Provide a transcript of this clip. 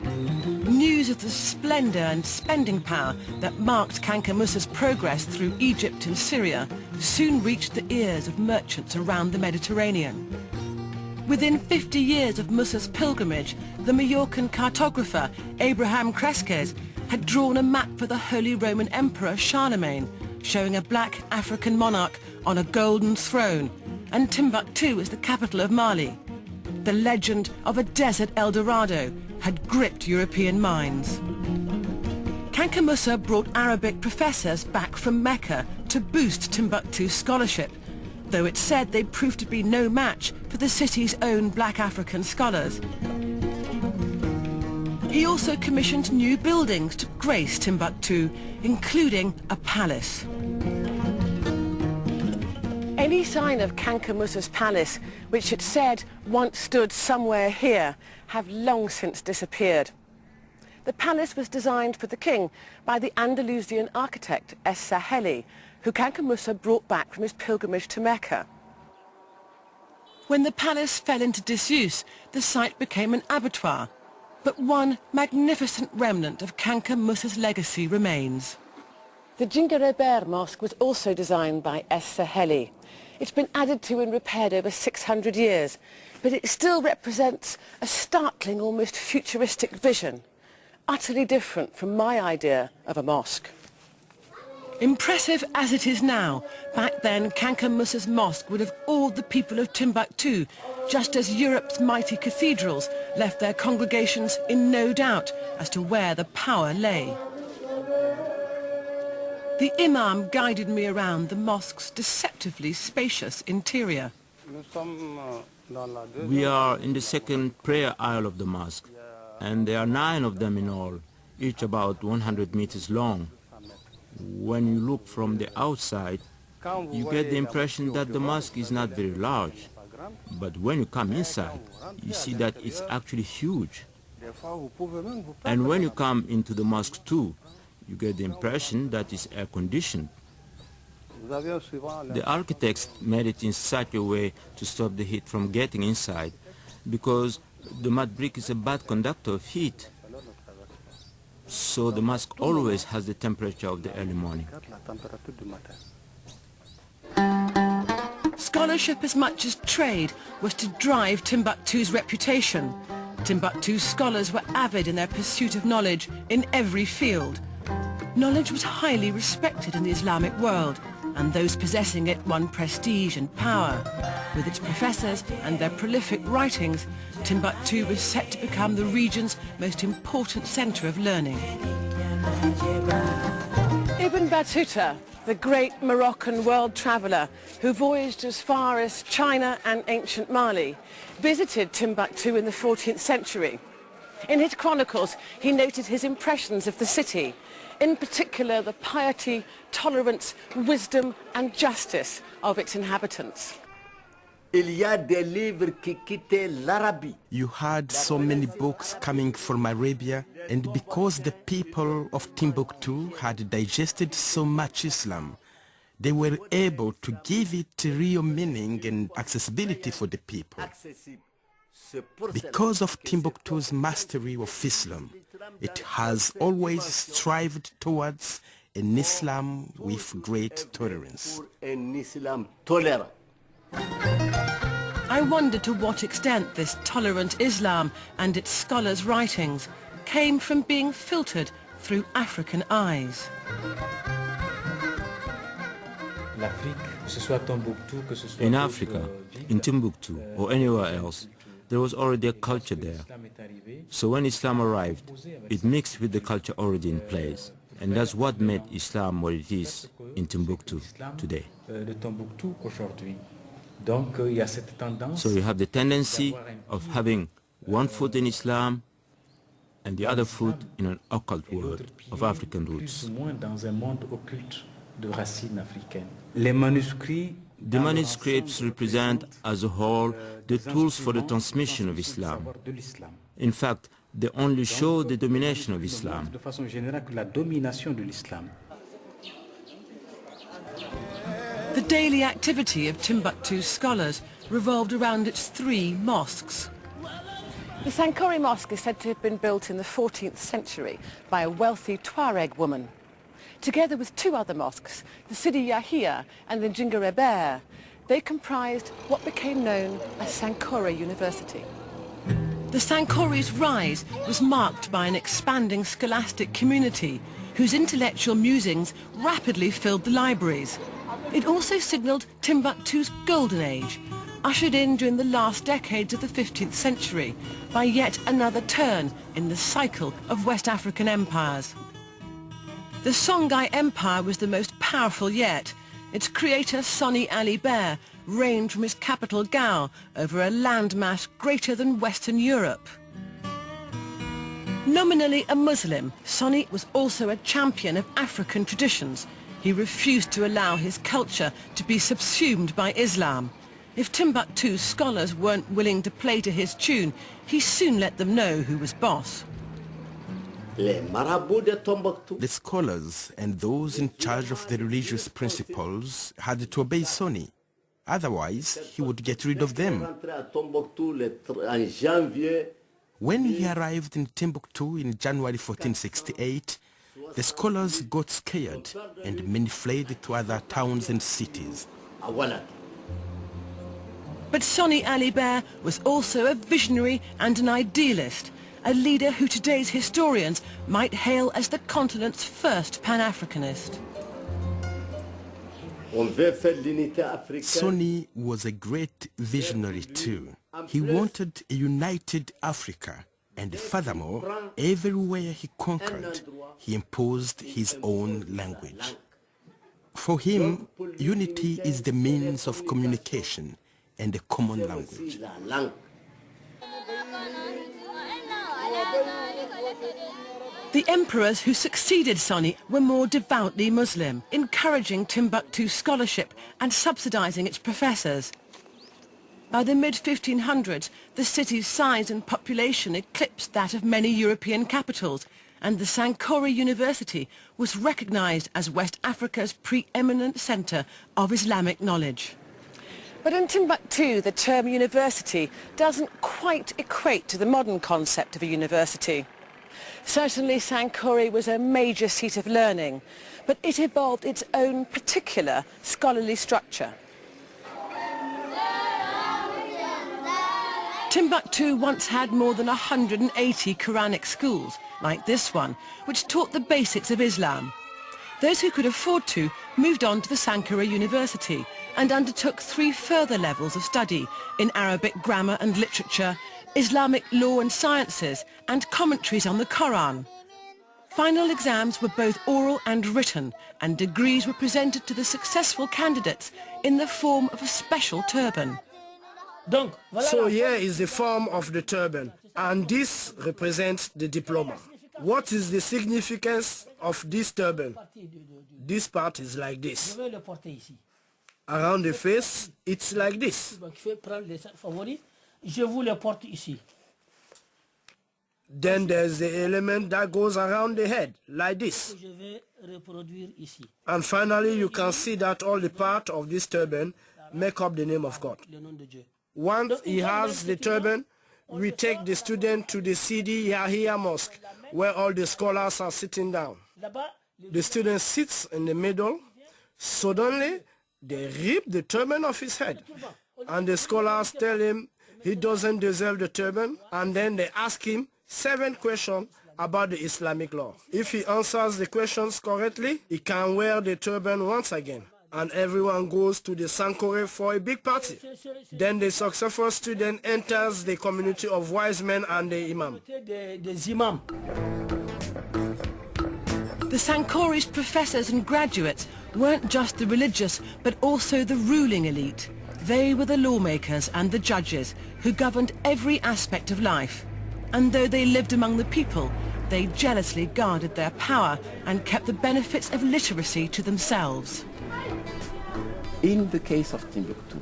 News of the splendour and spending power that marked Kanka Musa's progress through Egypt and Syria soon reached the ears of merchants around the Mediterranean. Within 50 years of Musa's pilgrimage, the Majorcan cartographer Abraham Cresques had drawn a map for the Holy Roman Emperor Charlemagne, showing a black African monarch on a golden throne, and Timbuktu as the capital of Mali. The legend of a desert El Dorado had gripped European minds. Kanka Musa brought Arabic professors back from Mecca to boost Timbuktu's scholarship, though it's said they proved to be no match for the city's own black African scholars. He also commissioned new buildings to grace Timbuktu, including a palace. Any sign of Kanka Musa's palace, which it said once stood somewhere here, have long since disappeared. The palace was designed for the king by the Andalusian architect Es-Saheli, who Kanka Musa brought back from his pilgrimage to Mecca. When the palace fell into disuse, the site became an abattoir, but one magnificent remnant of Kanka Musa's legacy remains. The Djinguereber Mosque was also designed by Es-Saheli. It's been added to and repaired over 600 years, but it still represents a startling, almost futuristic vision, utterly different from my idea of a mosque. Impressive as it is now, back then Kanka Musa's mosque would have awed the people of Timbuktu, just as Europe's mighty cathedrals left their congregations in no doubt as to where the power lay. The imam guided me around the mosque's deceptively spacious interior. We are in the second prayer aisle of the mosque, and there are 9 of them in all, each about 100 meters long. When you look from the outside, you get the impression that the mosque is not very large. But when you come inside, you see that it's actually huge. And when you come into the mosque too, you get the impression that it's air-conditioned. The architects made it in such a way to stop the heat from getting inside, because the mud brick is a bad conductor of heat. So the mosque always has the temperature of the early morning. Scholarship as much as trade was to drive Timbuktu's reputation. Timbuktu's scholars were avid in their pursuit of knowledge in every field. Knowledge was highly respected in the Islamic world, and those possessing it won prestige and power. With its professors and their prolific writings, Timbuktu was set to become the region's most important centre of learning. Ibn Battuta, the great Moroccan world traveller who voyaged as far as China and ancient Mali, visited Timbuktu in the 14th century. In his chronicles, he noted his impressions of the city, in particular the piety, tolerance, wisdom and justice of its inhabitants. You had so many books coming from Arabia, and because the people of Timbuktu had digested so much Islam, they were able to give it real meaning and accessibility for the people. Because of Timbuktu's mastery of Islam, it has always strived towards an Islam with great tolerance. I wondered to what extent this tolerant Islam and its scholars' writings came from being filtered through African eyes. In Africa, in Timbuktu or anywhere else, there was already a culture there. So when Islam arrived, it mixed with the culture already in place. And that's what made Islam what it is in Timbuktu today. So you have the tendency of having one foot in Islam and the other foot in an occult world of African roots. The manuscripts represent, as a whole, the tools for the transmission of Islam. In fact, they only show the domination of Islam. The daily activity of Timbuktu's scholars revolved around its 3 mosques. The Sankore Mosque is said to have been built in the 14th century by a wealthy Tuareg woman. Together with two other mosques, the Sidi Yahia and the Jingareber, they comprised what became known as Sankore University. The Sankore's rise was marked by an expanding scholastic community whose intellectual musings rapidly filled the libraries. It also signalled Timbuktu's golden age, ushered in during the last decades of the 15th century by yet another turn in the cycle of West African empires. The Songhai Empire was the most powerful yet. Its creator, Soni Ali Bear, reigned from his capital Gao over a landmass greater than Western Europe. Nominally a Muslim, Soni was also a champion of African traditions. He refused to allow his culture to be subsumed by Islam. If Timbuktu's scholars weren't willing to play to his tune, he soon let them know who was boss. The scholars and those in charge of the religious principles had to obey Soni. Otherwise, he would get rid of them. When he arrived in Timbuktu in January 1468, the scholars got scared and many fled to other towns and cities. But Soni Ali Bear was also a visionary and an idealist, a leader who today's historians might hail as the continent's first Pan-Africanist. Soni was a great visionary too. He wanted a united Africa, and furthermore, everywhere he conquered, he imposed his own language. For him, unity is the means of communication and a common language. The emperors who succeeded Soni were more devoutly Muslim, encouraging Timbuktu scholarship and subsidizing its professors. By the mid-1500s, the city's size and population eclipsed that of many European capitals, and the Sankore University was recognized as West Africa's preeminent center of Islamic knowledge. But in Timbuktu, the term university doesn't quite equate to the modern concept of a university. Certainly Sankore was a major seat of learning, but it evolved its own particular scholarly structure. Timbuktu once had more than 180 Quranic schools, like this one, which taught the basics of Islam. Those who could afford to moved on to the Sankore University and undertook 3 further levels of study in Arabic grammar and literature, Islamic law and sciences, and commentaries on the Quran. Final exams were both oral and written, and degrees were presented to the successful candidates in the form of a special turban. So here is the form of the turban, and this represents the diploma. What is the significance of this turban? This part is like this. Around the face, it's like this. Then there's the element that goes around the head, like this. And finally, you can see that all the parts of this turban make up the name of God. Once he has the turban, we take the student to the Sidi Yahia Mosque, where all the scholars are sitting down. The student sits in the middle. Suddenly, they rip the turban off his head. And the scholars tell him he doesn't deserve the turban. And then they ask him 7 questions about the Islamic law. If he answers the questions correctly, he can wear the turban once again. And everyone goes to the Sankore for a big party. Then the successful student enters the community of wise men and the imam. The Sankore's professors and graduates weren't just the religious, but also the ruling elite. They were the lawmakers and the judges who governed every aspect of life. And though they lived among the people, they jealously guarded their power and kept the benefits of literacy to themselves. In the case of Timbuktu,